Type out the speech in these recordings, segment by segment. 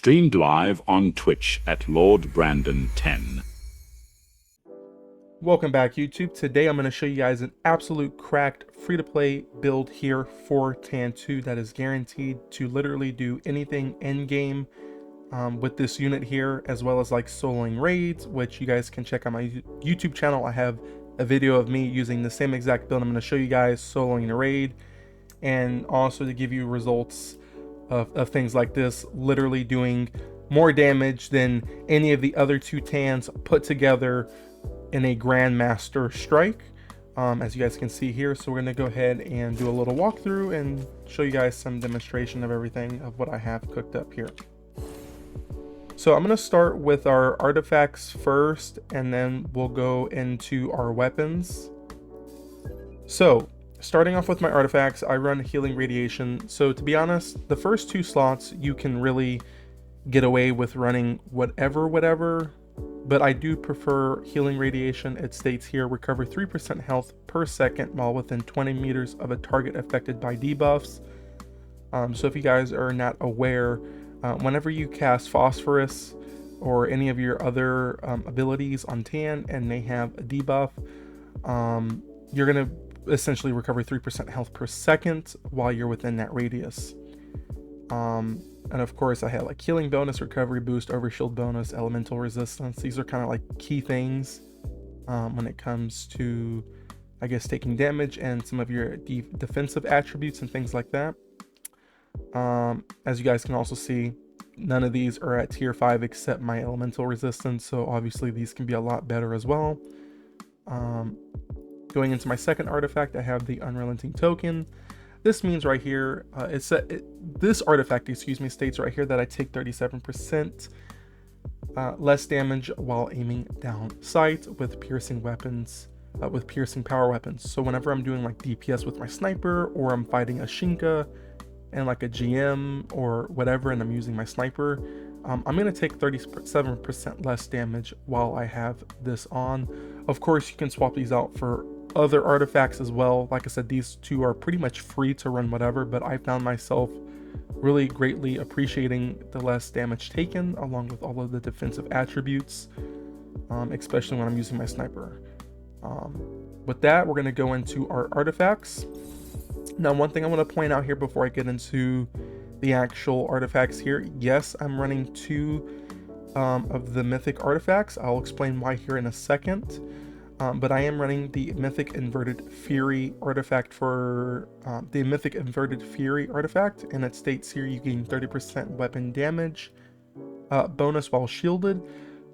streamed live on Twitch at LordBrandon10. Welcome back, YouTube. Today I'm going to show you guys an absolute cracked free-to-play build here for TAN-2 that is guaranteed to literally do anything in-game with this unit here, as well as like soloing raids, which you guys can check on my YouTube channel. I have a video of me using the same exact build. I'm going to show you guys soloing a raid, and also to give you results of things like this, literally doing more damage than any of the other two TANs put together in a Grandmaster strike, as you guys can see here. So we're going to go ahead and do a little walkthrough and show you guys some demonstration of everything of what I have cooked up here. So I'm going to start with our artifacts first, and then we'll go into our weapons. So starting off with my artifacts, I run healing radiation. So to be honest, the first two slots you can really get away with running whatever, but I do prefer healing radiation. It states here, recover 3% health per second while within 20 meters of a target affected by debuffs. So if you guys are not aware, whenever you cast phosphorus or any of your other abilities on TAN and they have a debuff, you're gonna essentially recover 3% health per second while you're within that radius. And of course I had like healing bonus, recovery boost, overshield bonus, elemental resistance. These are kind of like key things when it comes to, I guess, taking damage and some of your defensive attributes and things like that. As you guys can also see, none of these are at tier 5 except my elemental resistance, so obviously these can be a lot better as well. Going into my second artifact, I have the Unrelenting Token. This means right here, this artifact, excuse me, states right here that I take 37% less damage while aiming down sight with piercing weapons, with piercing power weapons. So whenever I'm doing like DPS with my sniper, or I'm fighting a Shinka and like a GM or whatever, and I'm using my sniper, I'm going to take 37% less damage while I have this on. Of course, you can swap these out for other artifacts as well. Like I said, these two are pretty much free to run whatever, but I found myself really greatly appreciating the less damage taken along with all of the defensive attributes, especially when I'm using my sniper. With that, we're going to go into our artifacts. Now, one thing I want to point out here before I get into the actual artifacts here, yes, I'm running two of the Mythic artifacts. I'll explain why here in a second. But I am running the Mythic Inverted Fury artifact for the Mythic Inverted Fury artifact, and it states here you gain 30% weapon damage bonus while shielded.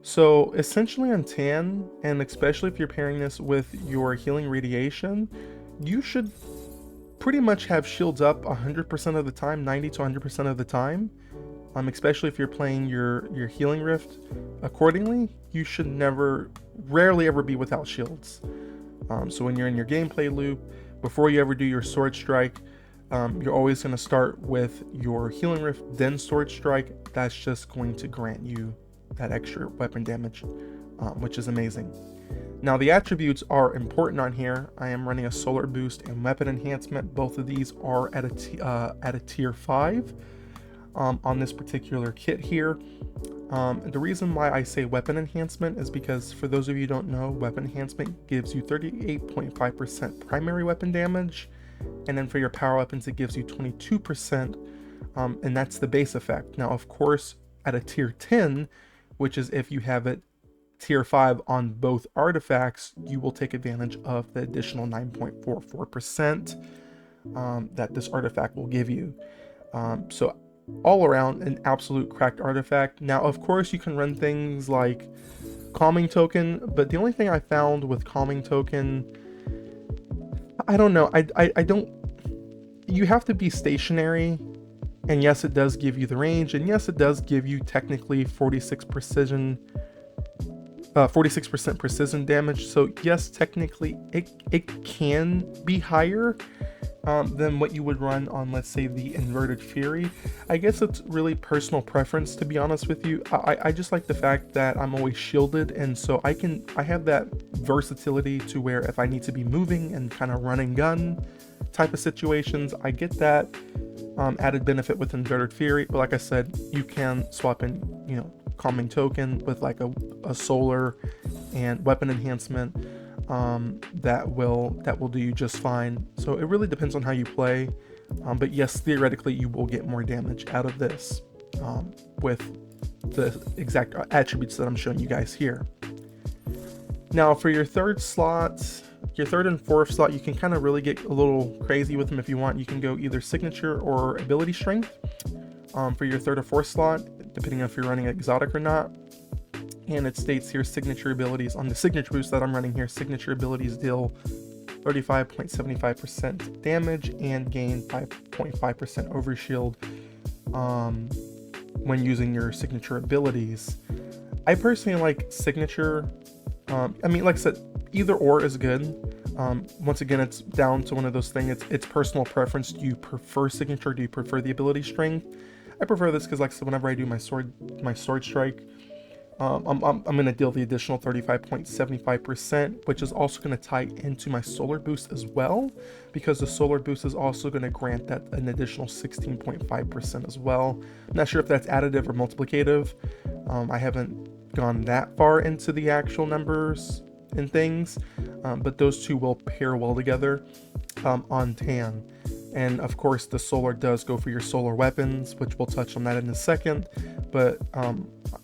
So essentially on TAN, and especially if you're pairing this with your healing radiation, you should pretty much have shields up 100% of the time, 90 to 100% of the time. Especially if you're playing your healing rift accordingly, you should rarely ever be without shields. So when you're in your gameplay loop, before you ever do your sword strike, you're always going to start with your healing rift, then sword strike. That's just going to grant you that extra weapon damage, which is amazing. Now the attributes are important on here. I am running a solar boost and weapon enhancement. Both of these are at a tier 5. On this particular kit here. The reason why I say weapon enhancement is because, for those of you who don't know, weapon enhancement gives you 38.5% primary weapon damage, and then for your power weapons it gives you 22%, and that's the base effect. Now of course at a tier 10, which is if you have it tier 5 on both artifacts, you will take advantage of the additional 9.44% that this artifact will give you. So all around an absolute cracked artifact. Now of course you can run things like Calming Token, but the only thing I found with Calming Token, I don't know, I don't, you have to be stationary, and yes it does give you the range, and yes it does give you technically 46% precision damage, so yes, technically it can be higher than what you would run on, let's say, the Inverted Fury. I guess it's really personal preference, to be honest with you. I just like the fact that I'm always shielded, and so I have that versatility to where if I need to be moving and kind of run and gun, type of situations, I get that added benefit with Inverted Fury, but like I said, you can swap in, you know, calming token with like a solar and weapon enhancement that will do you just fine. So it really depends on how you play, but yes, theoretically you will get more damage out of this with the exact attributes that I'm showing you guys here. Now for your third slot, your third and fourth slot, you can kind of really get a little crazy with them if you want. You can go either signature or ability strength for your third or fourth slot, depending on if you're running exotic or not. And it states here signature abilities. On the signature boost that I'm running here, signature abilities deal 35.75% damage and gain 5.5% overshield when using your signature abilities. I personally like signature. I mean, like I said, either or is good. Once again, it's down to one of those things. It's personal preference. Do you prefer signature? Do you prefer the ability strength? I prefer this because, like I said, whenever I do my sword strike, I'm going to deal the additional 35.75%, which is also going to tie into my solar boost as well, because the solar boost is also going to grant that an additional 16.5% as well. I'm not sure if that's additive or multiplicative. I haven't gone that far into the actual numbers and things, but those two will pair well together on TAN. And of course the solar does go for your solar weapons, which we'll touch on that in a second, but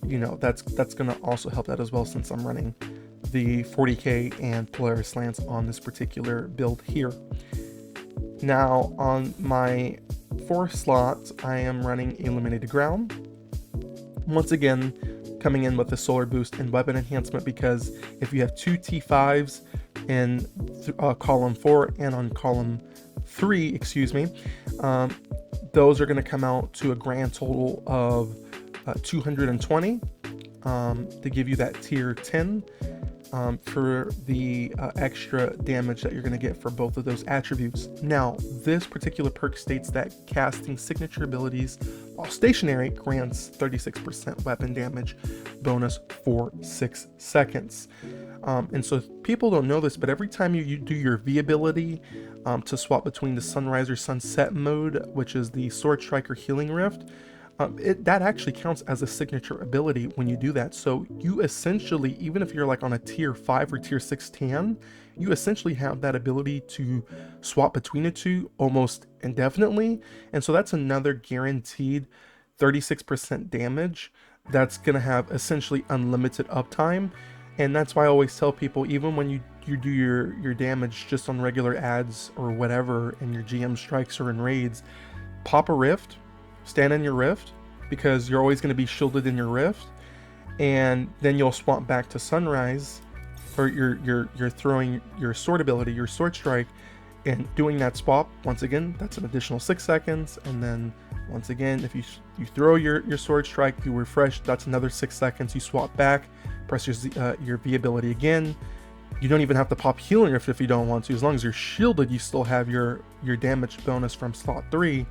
you know, that's going to also help that as well, since I'm running the 40k and Polaris Lance on this particular build here. Now on my fourth slot, I am running Illuminated Ground. Once again, coming in with the solar boost and weapon enhancement, because if you have two T5s in column 4 and on column 3, excuse me, those are going to come out to a grand total of 220 to give you that tier 10 for the extra damage that you're going to get for both of those attributes. Now, this particular perk states that casting signature abilities while stationary grants 36% weapon damage bonus for 6 seconds. And so people don't know this, but every time you do your V ability to swap between the sunrise or sunset mode, which is the sword strike or healing rift, that actually counts as a signature ability when you do that. So you essentially, even if you're like on a tier 5 or tier 6 TAN, you essentially have that ability to swap between the two almost indefinitely. And so that's another guaranteed 36% damage that's going to have essentially unlimited uptime. And that's why I always tell people, even when you do your damage just on regular ads or whatever in your GM strikes or in raids, pop a rift, stand in your rift, because you're always going to be shielded in your rift, and then you'll swap back to sunrise, or you're throwing your sword ability, your sword strike, and doing that swap. Once again, that's an additional 6 seconds, and then once again, if you throw your sword strike, you refresh, that's another 6 seconds. You swap back, press your V ability again. You don't even have to pop healing rift if you don't want to. As long as you're shielded, you still have your damage bonus from slot 3,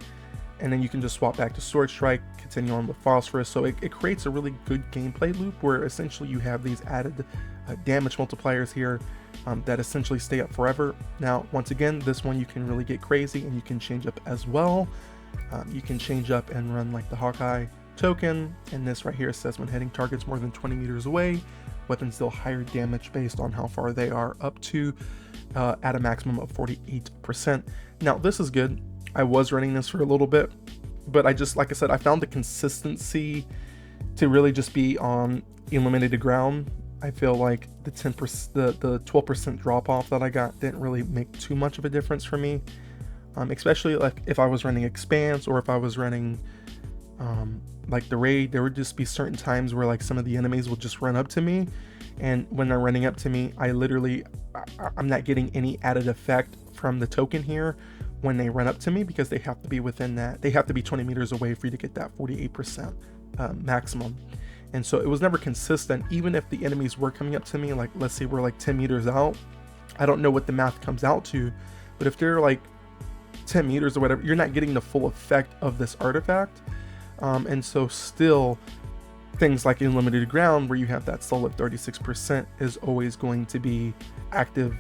and then you can just swap back to sword strike, continue on with phosphorus. So it creates a really good gameplay loop where essentially you have these added damage multipliers here that essentially stay up forever. Now, once again, this one you can really get crazy and you can change up as well. You can change up and run like the Hawkeye token, and this right here says when hitting targets more than 20 meters away, weapons deal higher damage based on how far they are, up to at a maximum of 48%. Now this is good. I was running this for a little bit, but I just, like I said, I found the consistency to really just be on Illuminated Ground. I feel like the 10%, the 12% drop off that I got didn't really make too much of a difference for me, especially like if I was running Expanse or if I was running like the raid. There would just be certain times where like some of the enemies will just run up to me, and when they're running up to me, I'm not getting any added effect from the token here when they run up to me, because they have to be within that, they have to be 20 meters away for you to get that 48% maximum. And so it was never consistent. Even if the enemies were coming up to me, like let's say we're like 10 meters out, I don't know what the math comes out to, but if they're like 10 meters or whatever, you're not getting the full effect of this artifact. And so still things like Illuminated Ground, where you have that solid 36%, is always going to be active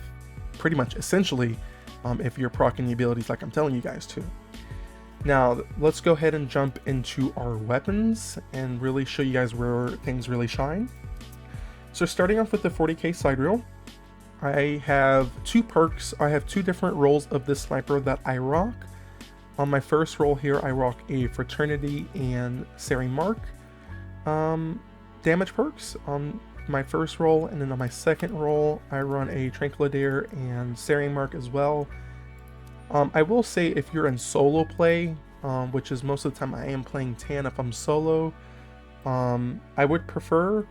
pretty much essentially if you're proccing the abilities like I'm telling you guys to. Now, let's go ahead and jump into our weapons and really show you guys where things really shine. So starting off with the 40k side reel, I have 2 perks. I have 2 different rolls of this sniper that I rock. On my first roll here, I rock a Fraternity and Sari Mark damage perks on my first roll, and then on my second roll, I run a Tranquilidaire and Sari Mark as well. I will say if you're in solo play, which is most of the time I am playing TAN if I'm solo, I would prefer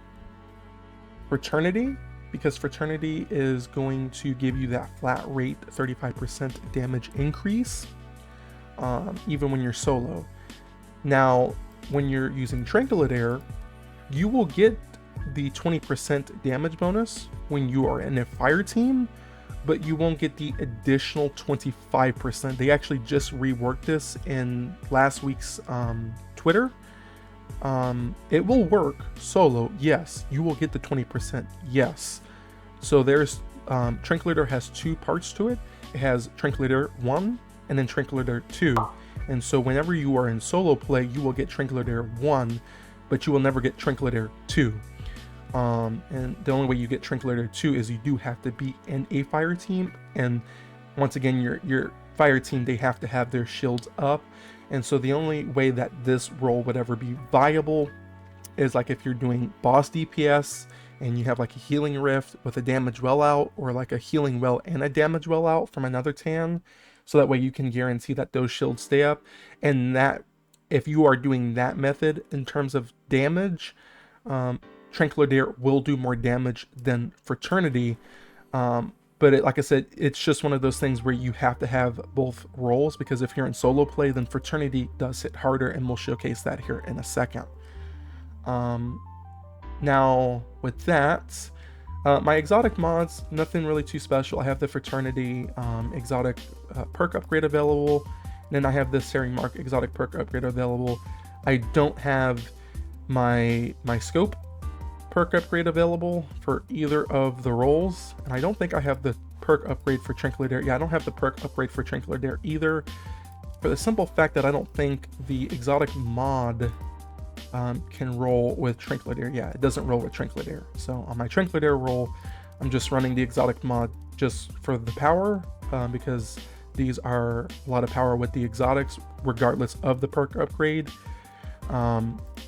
Fraternity, because Fraternity is going to give you that flat rate 35% damage increase, even when you're solo. Now, when you're using Tranquilidaire, you will get the 20% damage bonus when you are in a fire team, but you won't get the additional 25%. They actually just reworked this in last week's Twitter. It will work solo, yes. You will get the 20%, yes. So there's Tranquilidaire has 2 parts to it. It has Tranquilidaire 1 and then Tranquilidaire 2. And so whenever you are in solo play, you will get Tranquilidaire 1, but you will never get Tranquilidaire 2. And the only way you get Tranquilidaire 2 is you do have to be in a fire team, and once again your fire team, they have to have their shields up. And so the only way that this role would ever be viable is like if you're doing boss DPS and you have like a healing rift with a damage well out, or like a healing well and a damage well out from another TAN, so that way you can guarantee that those shields stay up. And that if you are doing that method in terms of damage, Tranquilidaire will do more damage than Fraternity, but like I said, it's just one of those things where you have to have both roles, because if you're in solo play, then Fraternity does hit harder, and we'll showcase that here in a second. Now with that, my exotic mods, nothing really too special. I have the Fraternity exotic perk upgrade available, and then I have the Sari Mark exotic perk upgrade available. I don't have my scope perk upgrade available for either of the roles, and I don't think I have the perk upgrade for Tranquilidaire. Yeah, I don't have the perk upgrade for Tranquilidaire either, for the simple fact that I don't think the exotic mod can roll with Tranquilidaire. Yeah, it doesn't roll with Tranquilidaire. So on my Tranquilidaire roll, I'm just running the exotic mod just for the power, because these are a lot of power with the exotics regardless of the perk upgrade.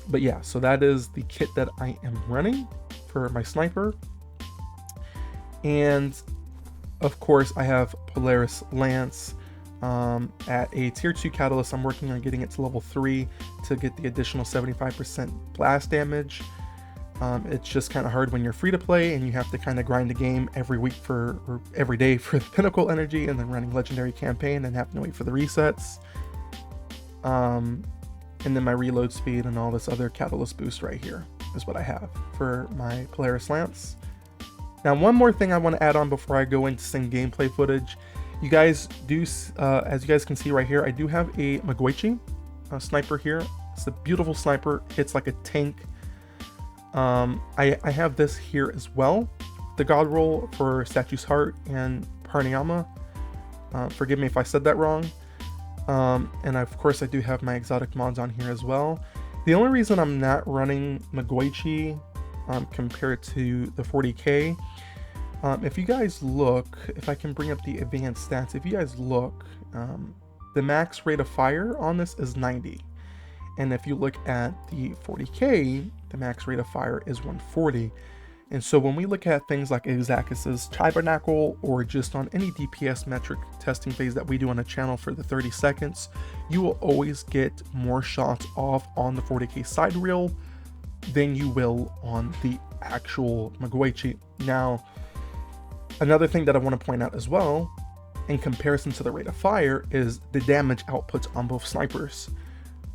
But yeah, so that is the kit that I am running for my sniper. And of course I have Polaris Lance at a tier 2 catalyst. I'm working on getting it to level 3 to get the additional 75% blast damage. It's just kind of hard when you're free to play and you have to kind of grind the game every week or every day for the pinnacle energy, and then running legendary campaign and having to wait for the resets. And then my reload speed and all this other catalyst boost right here is what I have for my Polaris Lance. Now, one more thing I want to add on before I go into some gameplay footage. You guys do, as you guys can see right here, I do have a Magoichi sniper here. It's a beautiful sniper, hits like a tank. I have this here as well, the god roll for Statue's Heart and Pranayama. Forgive me if I said that wrong. And of course I do have my exotic mods on here as well. The only reason I'm not running Magoichi compared to the 40k, if you guys look, if I can bring up the advanced stats, if you guys look, the max rate of fire on this is 90. And if you look at the 40k, the max rate of fire is 140. And so when we look at things like Exacus's Tabernacle, or just on any DPS metric testing phase that we do on the channel for the 30 seconds, you will always get more shots off on the 40k side reel than you will on the actual Magoichi. Now, another thing that I want to point out as well, in comparison to the rate of fire, is the damage outputs on both snipers.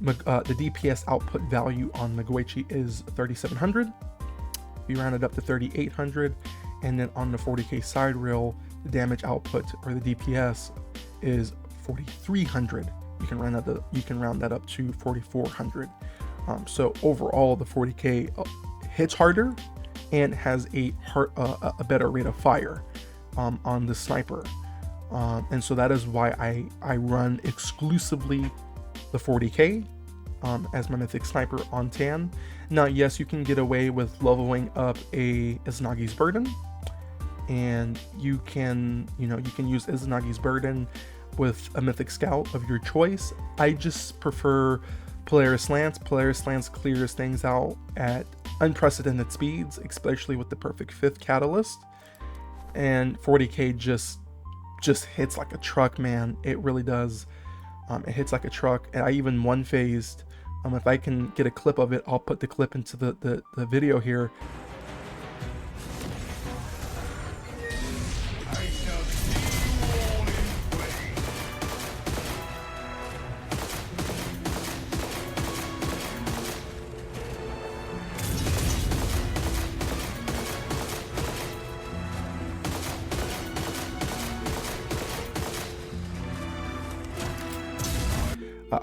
The DPS output value on Magoichi is 3700. We round it up to 3800, and then on the 40k side reel, the damage output, or the DPS, is 4300. You can round that up to 4400. So overall, the 40k hits harder and has a better rate of fire on the sniper. And so that is why I run exclusively the 40k as my Mythic Sniper on TAN. Now, yes, you can get away with leveling up a Izanagi's Burden, and you can use Izanagi's Burden with a Mythic Scout of your choice. I just prefer Polaris Lance. Polaris Lance clears things out at unprecedented speeds, especially with the perfect 5th catalyst. And 40k just hits like a truck, man. It really does. It hits like a truck. And I even one-phased. If I can get a clip of it, I'll put the clip into the video here.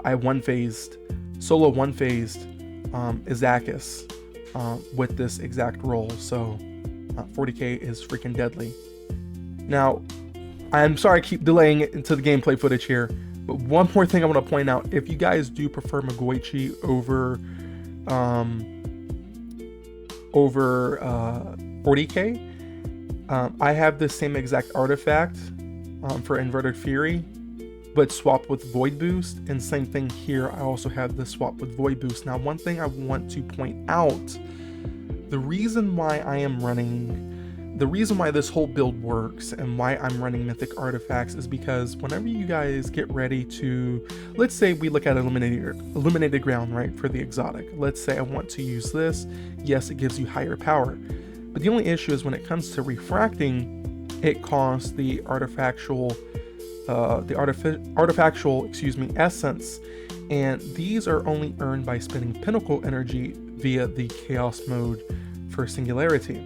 I solo one-phased Izakis with this exact roll, so 40k is freaking deadly. Now, I'm sorry I keep delaying it into the gameplay footage here, but one more thing I want to point out: if you guys do prefer Magoichi over 40k, I have the same exact artifact for Inverted Fury, but swapped with Void Boost, and same thing here. I also have the swap with Void Boost. Now, one thing I want to point out, the reason why this whole build works and why I'm running Mythic artifacts is because whenever you guys get ready to, let's say we look at eliminated ground, right, for the exotic. Let's say I want to use this. Yes, it gives you higher power, but the only issue is when it comes to refracting, it costs the artifactual essence, and these are only earned by spending pinnacle energy via the chaos mode for singularity.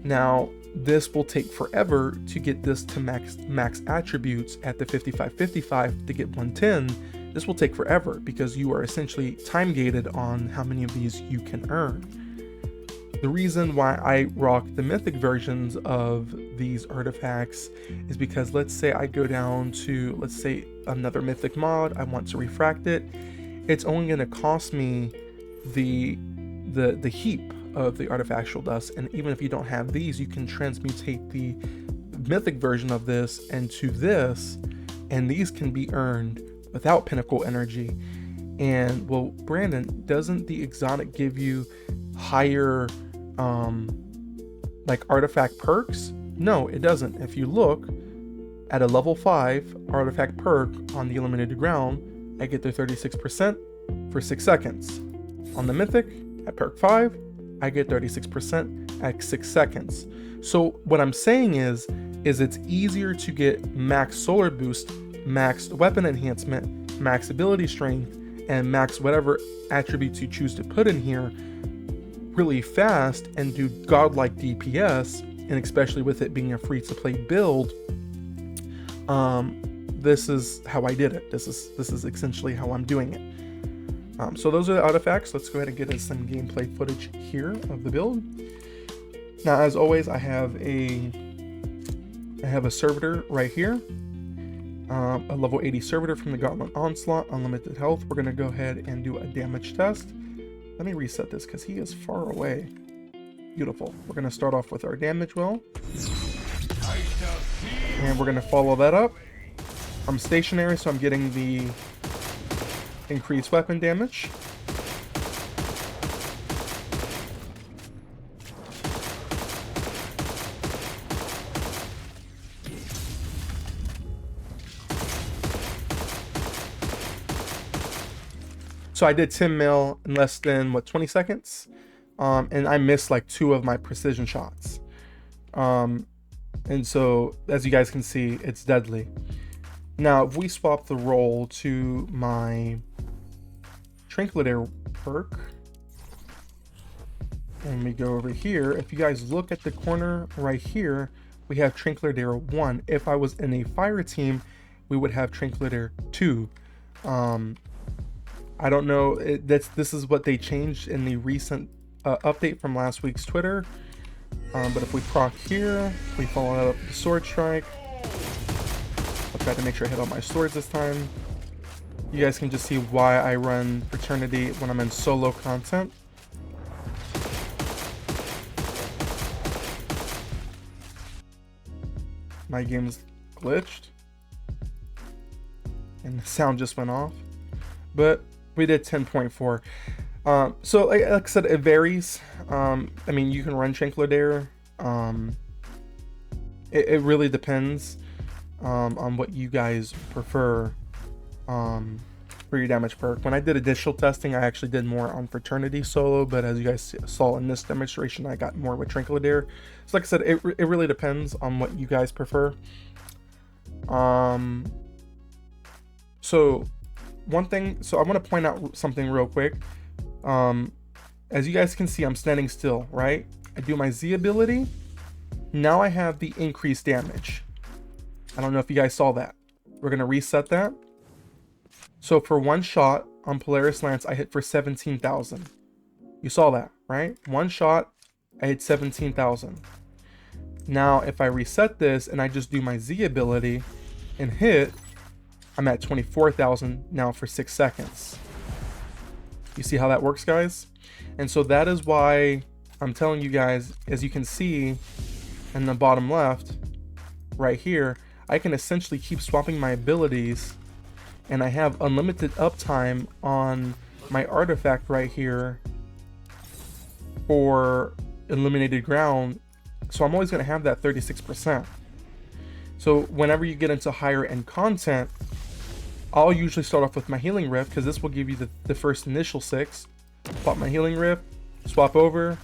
Now, this will take forever to get this to max attributes at the 55-55 to get 110. This will take forever because you are essentially time gated on how many of these you can earn. The reason why I rock the Mythic versions of these artifacts is because, let's say I go down to, let's say, another Mythic mod, I want to refract it, it's only going to cost me the heap of the artifactual dust, and even if you don't have these, you can transmutate the Mythic version of this into this, and these can be earned without pinnacle energy. And, well, Brandon, doesn't the exotic give you higher like artifact perks? No, it doesn't. If you look at a level 5 artifact perk on the eliminated ground, I get their 36% for 6 seconds. On the Mythic, at perk 5, I get 36% at 6 seconds. So what I'm saying is it's easier to get max solar boost, max weapon enhancement, max ability strength, and max whatever attributes you choose to put in here really fast and do godlike DPS, and especially with it being a free-to-play build. This is how I did it. This is essentially how I'm doing it. So those are the artifacts. Let's go ahead and get us some gameplay footage here of the build. Now, as always, I have a servitor right here, a level 80 servitor from the Gauntlet Onslaught, unlimited health. We're gonna go ahead and do a damage test. Let me reset this because he is far away. Beautiful. We're going to start off with our damage well. And we're going to follow that up. I'm stationary, so I'm getting the increased weapon damage. So I did 10 mil in less than, 20 seconds? And I missed like 2 of my precision shots. And so, as you guys can see, it's deadly. Now, if we swap the roll to my Tranquilizer perk, and we go over here, if you guys look at the corner right here, we have Tranquilizer 1. If I was in a fire team, we would have Tranquilizer 2. I don't know, this is what they changed in the recent update from last week's Twitter. But if we proc here, we follow that up with the Sword Strike. Tried to make sure I hit all my swords this time. You guys can just see why I run Fraternity when I'm in solo content. My game's glitched. And the sound just went off. But we did 10.4. So like I said, it varies. I mean, you can run Chancellor. It really depends on what you guys prefer for your damage perk. When I did additional testing, I actually did more on Fraternity solo, but as you guys saw in this demonstration, I got more with Tranquilidaire. So like I said, it really depends on what you guys prefer. So one thing, so I want to point out something real quick. As you guys can see, I'm standing still, right? I do my Z ability. Now I have the increased damage. I don't know if you guys saw that. We're going to reset that. So for one shot on Polaris Lance, I hit for 17,000. You saw that, right? One shot, I hit 17,000. Now, if I reset this and I just do my Z ability and hit, I'm at 24,000 now for 6 seconds. You see how that works, guys? And so that is why I'm telling you guys, as you can see in the bottom left, right here, I can essentially keep swapping my abilities, and I have unlimited uptime on my artifact right here for Illuminated Ground. So I'm always going to have that 36%. So whenever you get into higher end content, I'll usually start off with my Healing Rift, because this will give you the first initial 6. Pop my Healing Rift, swap over.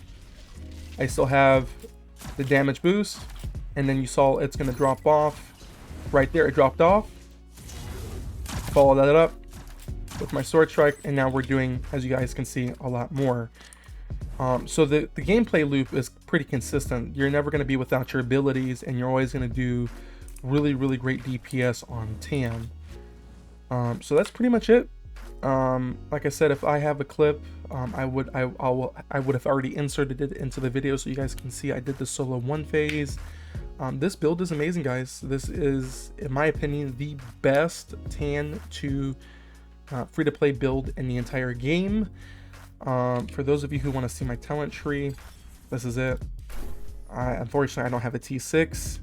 I still have the damage boost, and then you saw it's going to drop off. Right there, it dropped off. Follow that up with my Sword Strike, and now we're doing, as you guys can see, a lot more. So the gameplay loop is pretty consistent. You're never going to be without your abilities, and you're always going to do really, really great DPS on TAN. So that's pretty much it. Like I said, if I have a clip, I would have already inserted it into the video so you guys can see I did the solo 1 phase. This build is amazing, guys. This is, in my opinion, the best TAN-2 free-to-play build in the entire game. For those of you who want to see my talent tree, this is it. Unfortunately, I don't have a T6.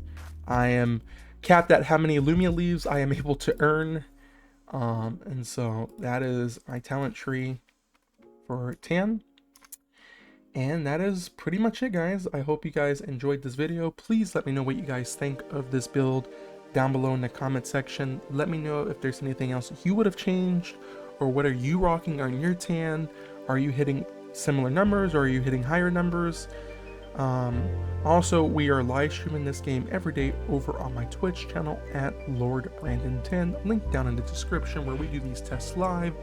I am capped at how many Lumia leaves I am able to earn. And so that is my talent tree for TAN. And that is pretty much it, guys. I hope you guys enjoyed this video. Please let me know what you guys think of this build down below in the comment section. Let me know if there's anything else you would have changed, or what are you rocking on your TAN? Are you hitting similar numbers, or are you hitting higher numbers? Also, we are live streaming this game every day over on my Twitch channel at Lord Brandon 10, link down in the description, where we do these tests live.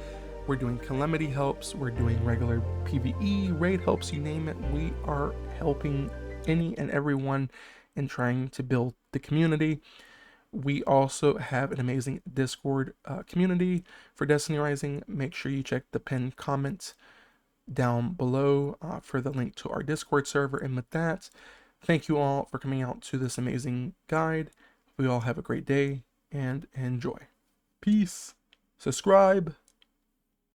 We're doing calamity helps, we're doing regular PvE, raid helps, you name it. We are helping any and everyone in trying to build the community. We also have an amazing Discord community for Destiny Rising. Make sure you check the pinned comment down below for the link to our Discord server. And with that, thank you all for coming out to this amazing guide. We all have a great day and enjoy. Peace. Subscribe.